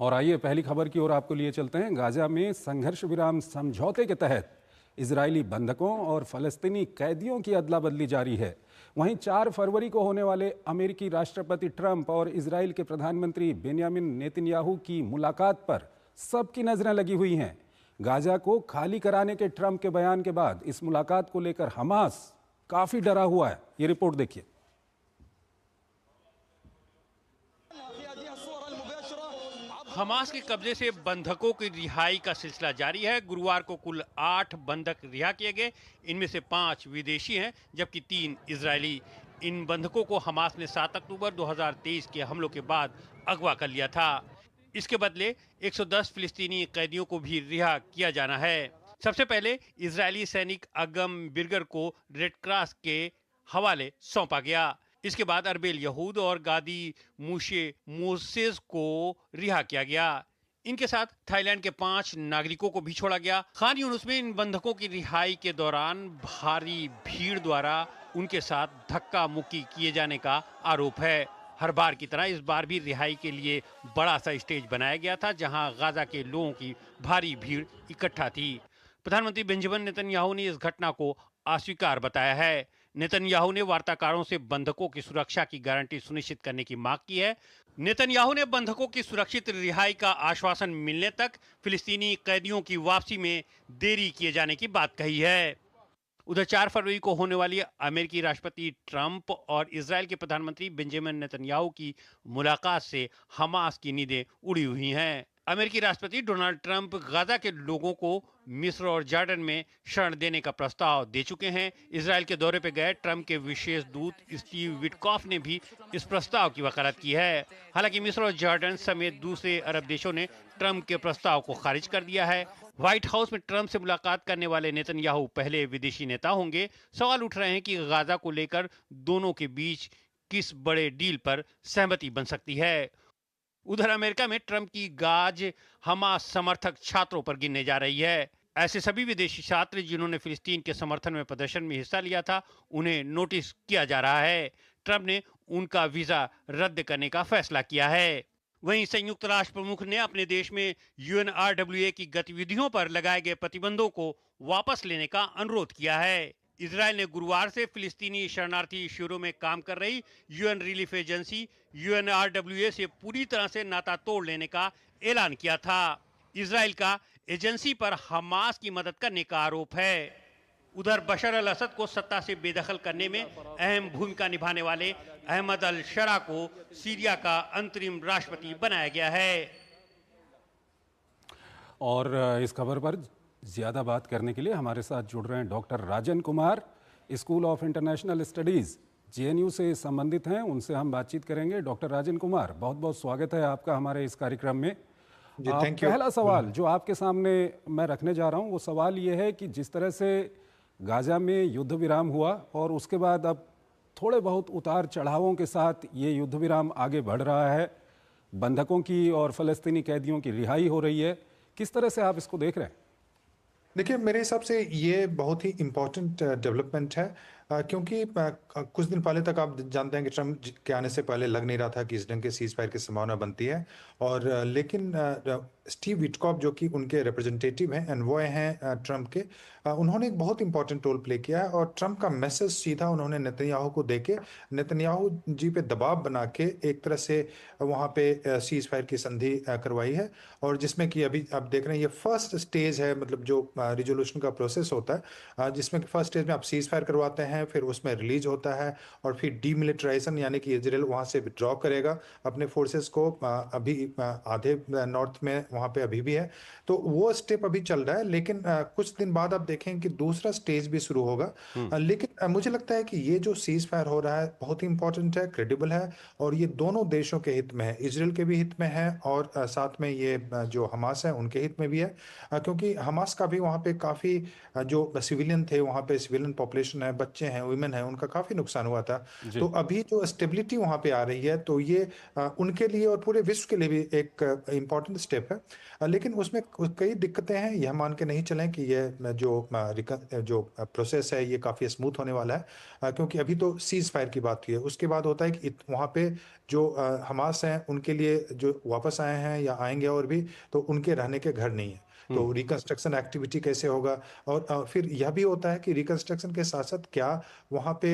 और आइए पहली खबर की ओर आपको लिए चलते हैं। गाजा में संघर्ष विराम समझौते के तहत इजरायली बंधकों और फलस्तीनी कैदियों की अदला बदली जारी है। वहीं 4 फरवरी को होने वाले अमेरिकी राष्ट्रपति ट्रंप और इजराइल के प्रधानमंत्री बेंयामिन नेतन्याहू की मुलाकात पर सबकी नजरें लगी हुई हैं। गाजा को खाली कराने के ट्रंप के बयान के बाद इस मुलाकात को लेकर हमास काफी डरा हुआ है। ये रिपोर्ट देखिए। हमास के कब्जे से बंधकों की रिहाई का सिलसिला जारी है। गुरुवार को कुल 8 बंधक रिहा किए गए। इनमें से 5 विदेशी हैं जबकि 3 इजरायली। इन बंधकों को हमास ने 7 अक्टूबर 2023 के हमलों के बाद अगवा कर लिया था। इसके बदले 110 फिलिस्तीनी कैदियों को भी रिहा किया जाना है। सबसे पहले इजरायली सैनिक अगम बिरगर को रेड क्रॉस के हवाले सौंपा गया। इसके बाद अरबेल यहूद और गादी मूशे मोसेस को रिहा किया गया। इनके साथ थाईलैंड के 5 नागरिकों को भी छोड़ा गया। खान यूनुस में इन बंधकों की रिहाई के दौरान भारी भीड़ द्वारा उनके साथ धक्का मुक्की किए जाने का आरोप है। हर बार की तरह इस बार भी रिहाई के लिए बड़ा सा स्टेज बनाया गया था जहां गाजा के लोगों की भारी भीड़ इकट्ठा थी। प्रधानमंत्री बेंजामिन नेतन्याहू ने इस घटना को अस्वीकार बताया है। नेतन्याहू ने वार्ताकारों से बंधकों की सुरक्षा की गारंटी सुनिश्चित करने की मांग की है। नेतन्याहू ने बंधकों की सुरक्षित रिहाई का आश्वासन मिलने तक फिलिस्तीनी कैदियों की वापसी में देरी किए जाने की बात कही है। उधर 4 फरवरी को होने वाली अमेरिकी राष्ट्रपति ट्रंप और इजराइल के प्रधानमंत्री बेंजामिन नेतन्याहू की मुलाकात से हमास की नींदें उड़ी हुई हैं। अमेरिकी राष्ट्रपति डोनाल्ड ट्रंप गाजा के लोगों को मिस्र और जॉर्डन में शरण देने का प्रस्ताव दे चुके हैं। इजराइल के दौरे पर गए ट्रंप के विशेष दूत स्टीव विटकॉफ ने भी इस प्रस्ताव की वकालत की है। हालांकि मिस्र और जॉर्डन समेत दूसरे अरब देशों ने ट्रंप के प्रस्ताव को खारिज कर दिया है। व्हाइट हाउस में ट्रंप से मुलाकात करने वाले नेतन्याहू पहले विदेशी नेता होंगे। सवाल उठ रहे हैं कि गाजा को लेकर दोनों के बीच किस बड़े डील पर सहमति बन सकती है। उधर अमेरिका में ट्रंप की गाज हमास समर्थक छात्रों पर गिनने जा रही है। ऐसे सभी विदेशी छात्र जिन्होंने फिलिस्तीन के समर्थन में प्रदर्शन में हिस्सा लिया था उन्हें नोटिस किया जा रहा है। ट्रंप ने उनका वीजा रद्द करने का फैसला किया है। वहीं संयुक्त राष्ट्र प्रमुख ने अपने देश में यूएनआरडब्ल्यूए की गतिविधियों पर लगाए गए प्रतिबंधों को वापस लेने का अनुरोध किया है। इजराइल ने गुरुवार से फिलिस्तीनी शरणार्थी शिविरों में काम कर रही यूएन रिलीफ एजेंसी यूएनआरडब्ल्यूए से पूरी तरह से नाता तोड़ लेने का ऐलान किया था। इजराइल का एजेंसी पर हमास की मदद करने का आरोप है। उधर बशर अल असद को सत्ता से बेदखल करने में अहम भूमिका निभाने वाले अहमद अल शरा को सीरिया का अंतरिम राष्ट्रपति बनाया गया है। और इस खबर पर ज़्यादा बात करने के लिए हमारे साथ जुड़ रहे हैं doctor Rajan Kumar, school of international studies JNU से संबंधित हैं। उनसे हम बातचीत करेंगे। डॉक्टर राजन कुमार, बहुत बहुत स्वागत है आपका हमारे इस कार्यक्रम में। पहला सवाल जो आपके सामने मैं रखने जा रहा हूं वो सवाल ये है कि जिस तरह से गाजा में युद्ध विराम हुआ और उसके बाद अब थोड़े बहुत उतार चढ़ावों के साथ ये युद्ध विराम आगे बढ़ रहा है, बंधकों की और फ़लस्तीनी कैदियों की रिहाई हो रही है, किस तरह से आप इसको देख रहे हैं? देखिए, मेरे हिसाब से ये बहुत ही इम्पोर्टेंट डेवलपमेंट है, क्योंकि कुछ दिन पहले तक आप जानते हैं कि ट्रंप के आने से पहले लग नहीं रहा था कि इस ढंग के सीज फायर की संभावना बनती है। और लेकिन स्टीव विटकॉफ जो कि उनके रिप्रेजेंटेटिव हैं, एनवॉय हैं ट्रंप के, उन्होंने एक बहुत इंपॉर्टेंट रोल प्ले किया है और ट्रंप का मैसेज सीधा उन्होंने नेतन्याहू को देके नेतन्याहू जी पे दबाव बना के एक तरह से वहाँ पे सीज फायर की संधि करवाई है। और जिसमें कि अभी आप देख रहे हैं ये फर्स्ट स्टेज है, मतलब जो रिजोल्यूशन का प्रोसेस होता है, जिसमें फर्स्ट स्टेज में आप सीज फायर करवाते हैं, फिर उसमें रिलीज होता है और फिर डीमिलिटराइजेशन यानी कि इजराइल वहाँ से विड्रॉ करेगा अपने फोर्सेस को। अभी आधे नॉर्थ में वहाँ पे अभी भी है, तो वो स्टेप अभी चल रहा है। लेकिन कुछ दिन बाद आप देखें कि दूसरा स्टेज भी शुरू होगा। लेकिन मुझे लगता है कि ये जो सीज फायर हो रहा है बहुत ही इंपॉर्टेंट है, क्रेडिबल है और ये दोनों देशों के हित में है, इजराइल के भी हित में है और साथ में ये जो हमास है उनके हित में भी है। क्योंकि हमास का भी वहाँ पे काफ़ी जो सिविलियन थे, वहाँ पे सिविलियन पॉपुलेशन है, बच्चे हैं, वुमेन हैं, उनका काफ़ी नुकसान हुआ था। जी। तो अभी जो स्टेबिलिटी वहाँ पे आ रही है, तो ये उनके लिए और पूरे विश्व के लिए भी एक इम्पॉर्टेंट स्टेप है। लेकिन उसमें कई दिक्कतें हैं, यह मान के नहीं चलें कि ये जो प्रोसेस है ये काफ़ी स्मूथ होने वाला है। क्योंकि अभी तो सीज़ फायर की बात हुई है, उसके बाद होता है कि वहाँ पे जो हमास हैं उनके लिए जो वापस आए हैं या आएंगे और भी, तो उनके रहने के घर नहीं है। तो रिकंस्ट्रक्शन एक्टिविटी कैसे होगा, और फिर यह भी होता है कि रिकंस्ट्रक्शन के साथ साथ क्या वहाँ पे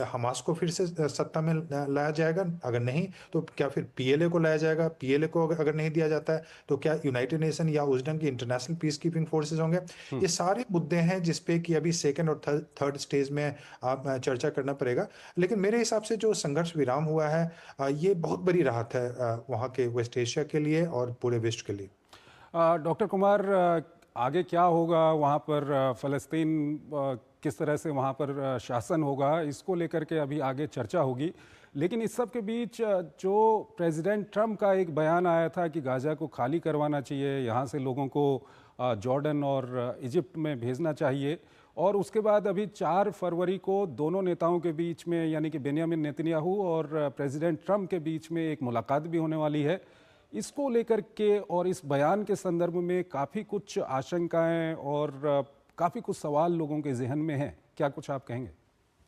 हमास को फिर से सत्ता में लाया जाएगा, अगर नहीं तो क्या फिर पीएलए को लाया जाएगा, पीएलए को अगर नहीं दिया जाता है तो क्या यूनाइटेड नेशन या उस ढंग की इंटरनेशनल पीस कीपिंग फोर्सेज होंगे। ये सारे मुद्दे हैं जिसपे कि अभी सेकंड और थर्ड स्टेज में आप चर्चा करना पड़ेगा। लेकिन मेरे हिसाब से जो संघर्ष विराम हुआ है, ये बहुत बड़ी राहत है वहाँ के वेस्ट एशिया के लिए और पूरे विश्व के लिए। डॉक्टर कुमार, आगे क्या होगा वहाँ पर? फ़लस्तीन किस तरह से वहाँ पर शासन होगा, इसको लेकर के अभी आगे चर्चा होगी। लेकिन इस सब के बीच जो प्रेसिडेंट ट्रंप का एक बयान आया था कि गाज़ा को खाली करवाना चाहिए, यहाँ से लोगों को जॉर्डन और इजिप्ट में भेजना चाहिए, और उसके बाद अभी 4 फरवरी को दोनों नेताओं के बीच में, यानी कि बेंयामिन नेतन्याहू और प्रेसिडेंट ट्रंप के बीच में एक मुलाकात भी होने वाली है। इसको लेकर के और इस बयान के संदर्भ में काफ़ी कुछ आशंकाएं और काफ़ी कुछ सवाल लोगों के जहन में हैं। क्या कुछ आप कहेंगे?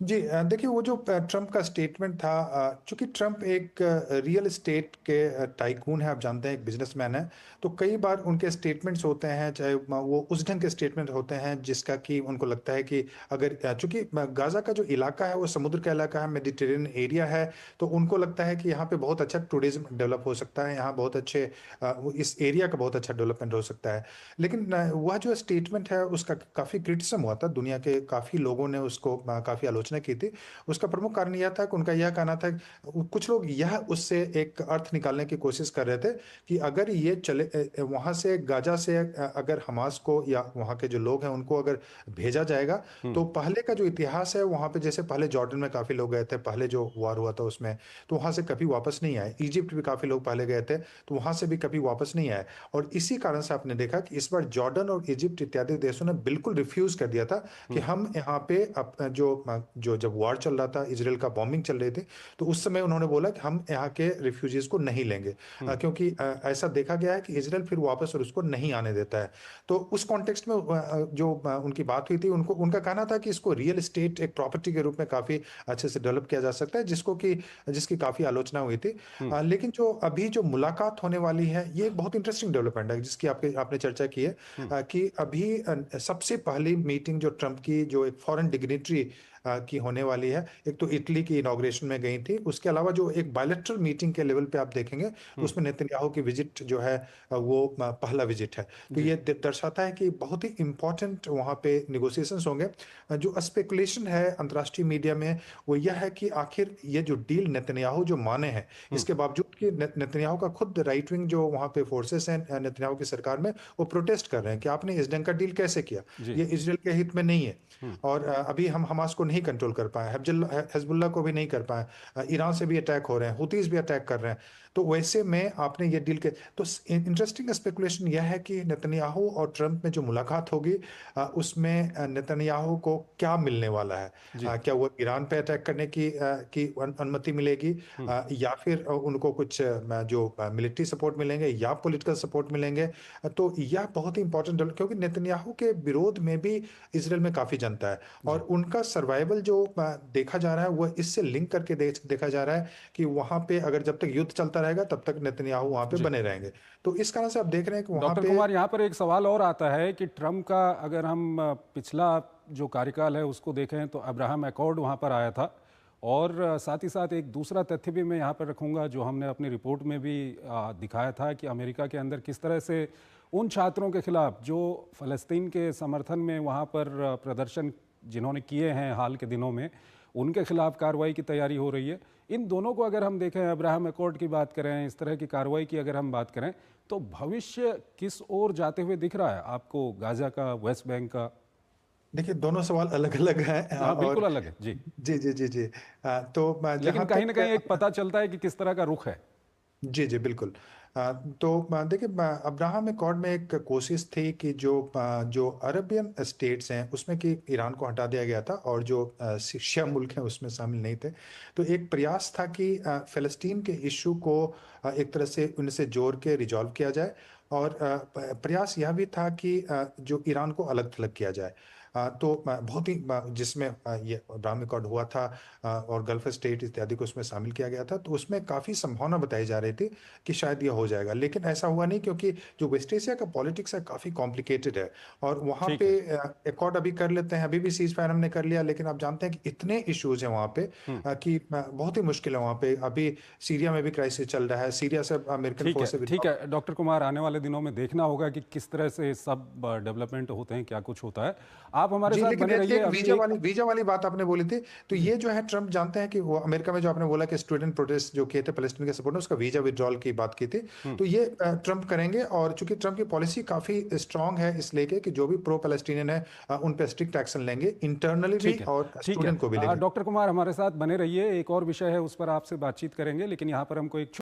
जी, देखिए वो जो ट्रंप का स्टेटमेंट था, चूंकि ट्रंप एक रियल एस्टेट के टाइकून है, आप जानते हैं, एक बिजनेसमैन है। तो कई बार उनके स्टेटमेंट्स होते हैं, चाहे वो उस ढंग के स्टेटमेंट होते हैं जिसका कि उनको लगता है कि अगर चूंकि गाजा का जो इलाका है वो समुद्र का इलाका है, मेडिटेरेनियन एरिया है, तो उनको लगता है कि यहाँ पे बहुत अच्छा टूरिज्म डेवलप हो सकता है, यहाँ बहुत अच्छे इस एरिया का बहुत अच्छा डेवलपमेंट हो सकता है। लेकिन वह जो स्टेटमेंट है उसका काफ़ी क्रिटिसिज्म हुआ था, दुनिया के काफ़ी लोगों ने उसको काफ़ी आलोचना की थी। उसका प्रमुख कारण यह था कि उनका यह कहना था, कुछ लोग यह उससे एक अर्थ निकालने की कोशिश कर रहे थे कि अगर ये चले वहां से गाजा से अगर हमास को या वहां के जो लोग हैं उनको अगर भेजा जाएगा, तो पहले का जो इतिहास है वहां पे, जैसे पहले जॉर्डन में काफी लोग गए थे, पहले जो वार हुआ था उसमें, तो वहां से कभी वापस नहीं आए। इजिप्ट भी काफी लोग पहले गए थे, तो वहां से भी कभी वापस नहीं आए। और इसी कारण से आपने देखा कि इस बार जॉर्डन और इजिप्ट इत्यादि देशों ने बिल्कुल रिफ्यूज कर दिया था कि हम यहाँ पे जो जब वार चल रहा था, इसराइल का बॉम्बिंग चल रही थी, तो उस समय उन्होंने बोला कि हम यहाँ के रिफ्यूजीज को नहीं लेंगे, क्योंकि ऐसा देखा गया है कि इसराइल फिर वापस और उसको नहीं आने देता है। तो उस कॉन्टेक्स्ट में जो उनकी बात हुई थी, उनका कहना था कि इसको रियल एस्टेट एक प्रॉपर्टी के रूप में काफी अच्छे से डेवलप किया जा सकता है, जिसकी काफी आलोचना हुई थी। लेकिन जो अभी जो मुलाकात होने वाली है, ये बहुत इंटरेस्टिंग डेवलपमेंट है जिसकी आपने चर्चा की है, कि अभी सबसे पहली मीटिंग जो ट्रंप की, जो एक फॉरेन डिग्निटरी की होने वाली है, एक तो इटली की इनॉग्रेशन में गई थी, उसके अलावा जो एक बायलैटरल मीटिंग के लेवल पे आप देखेंगे तो उसमें नेतन्याहू की विजिट जो है वो पहला विजिट है। तो ये दर्शाता है कि बहुत ही इंपॉर्टेंट वहाँ पे निगोशिएशंस होंगे। जो स्पेकुलेशन है अंतर्राष्ट्रीय मीडिया में वो यह है कि आखिर ये जो डील नेतन्याहू जो माने हैं, इसके बावजूद कि नेतन्याहू का खुद राइट विंग जो वहाँ पे फोर्सेस हैं नेतन्याहू की सरकार में, वो प्रोटेस्ट कर रहे हैं कि आपने इस ढंग का डील कैसे किया, ये इजराइल के हित में नहीं है। और अभी हम हमास को नहीं कंट्रोल कर पाए, हिजबुल्लाह को भी नहीं कर पाए, ईरान से भी अटैक हो रहे हैं, हुतीज भी अटैक कर रहे हैं। तो वैसे में आपने ये डील के, तो इंटरेस्टिंग स्पेकुलेशन यह है कि नेतन्याहू और ट्रंप में जो मुलाकात होगी, उसमें नेतन्याहू को क्या मिलने वाला है। क्या वो ईरान पे अटैक करने की अनुमति मिलेगी, या फिर उनको कुछ जो मिलिट्री सपोर्ट मिलेंगे या पॉलिटिकल सपोर्ट मिलेंगे। तो यह बहुत ही इंपॉर्टेंट, क्योंकि नेतन्याहू के विरोध में भी इसराइल में काफी जनता है, और उनका सर्वाइवल जो देखा जा रहा है वो इससे लिंक करके देखा जा रहा है कि वहां पे अगर जब तक युद्ध चलता रहेगा तब तक नेतन्याहू वहां पे बने रहेंगे। तो इस कारण से आप देख रहे हैं कि वहां डॉक्टर पे कुमार, यहाँ पर एक सवाल और आता है कि ट्रंप का अगर हम पिछला जो कार्यकाल है उसको देखें तो अब्राहम अकॉर्ड वहाँ पर आया था, और साथ ही साथ एक दूसरा तथ्य भी मैं यहाँ पर रखूँगा जो हमने अपनी रिपोर्ट में भी दिखाया था कि अमेरिका के अंदर किस तरह से उन छात्रों के खिलाफ जो फ़लस्तीन के समर्थन में वहाँ पर प्रदर्शन जिन्होंने किए हैं हाल के दिनों में, उनके खिलाफ कार्रवाई की तैयारी हो रही है। इन दोनों को अगर हम देखें, अब्राहम अकॉर्ड की बात करें, इस तरह की कार्रवाई की अगर हम बात करें, तो भविष्य किस ओर जाते हुए दिख रहा है आपको, गाज़ा का, वेस्ट बैंक का? देखिए दोनों सवाल अलग अलग हैं, हाँ, बिल्कुल और अलग है जी। जी जी जी जी। तो लेकिन जहां कहीं ना तक कहीं एक पता चलता है कि किस तरह का रुख है। जी जी बिल्कुल। तो देखिए, अब्राहम एकॉर्ड में एक कोशिश थी कि जो अरबियन स्टेट्स हैं उसमें कि ईरान को हटा दिया गया था और जो शिया मुल्क हैं उसमें शामिल नहीं थे। तो एक प्रयास था कि फ़लस्तीन के इशू को एक तरह से उनसे जोड़ के रिजॉल्व किया जाए, और प्रयास यह भी था कि जो ईरान को अलग थलग किया जाए। तो बहुत ही जिसमें ये अब्राहम एकॉर्ड हुआ था, और गल्फ स्टेट इत्यादि को उसमें शामिल किया गया था, तो उसमें काफ़ी संभावना बताई जा रही थी कि शायद ये हो जाएगा, लेकिन ऐसा हुआ नहीं, क्योंकि जो वेस्ट एशिया का पॉलिटिक्स है काफ़ी कॉम्प्लिकेटेड है, और वहाँ ठीक पे है। एकॉर्ड अभी कर लेते हैं, अभी भी सीज फायर हमने कर लिया, लेकिन आप जानते हैं कि इतने इश्यूज हैं वहाँ पे कि बहुत ही मुश्किल है वहाँ पे। अभी सीरिया में भी क्राइसिस चल रहा है, सीरिया से अमेरिकन ठीक फोर्स से है, ठीक है डॉक्टर कुमार, आने वाले दिनों में देखना होगा कि किस तरह से सब डेवलपमेंट होते हैं, क्या कुछ होता है। आप हमारे जी, साथ लेकिन बने रहिए। एक अभी एक वीजा वाली बात आपने बोली थी, तो ये जो है ट्रम्प जानते हैं कि वो अमेरिका में जो आपने बोला कि स्टूडेंट प्रोटेस्ट जो किए थे फ़लस्तीन के सपोर्ट में, उसका वीजा विड्रॉल की बात की थी, तो ये ट्रम्प करेंगे, और चूंकि ट्रम्प की पॉलिसी काफ़ी स्ट्रांग है इस लेके कि जो भी प्रो पैलेस्टीनियन है उन पे स्ट्रिक्ट एक्शन लेंगे, इंटरनली भी ठीक है, और ठीक है। स्टूडेंट को भी लेंगे। डॉक्टर कुमार हमारे साथ बने रहिए, एक और विषय है उस पर आपसे बातचीत करेंगे, लेकिन यहाँ पर हमको एक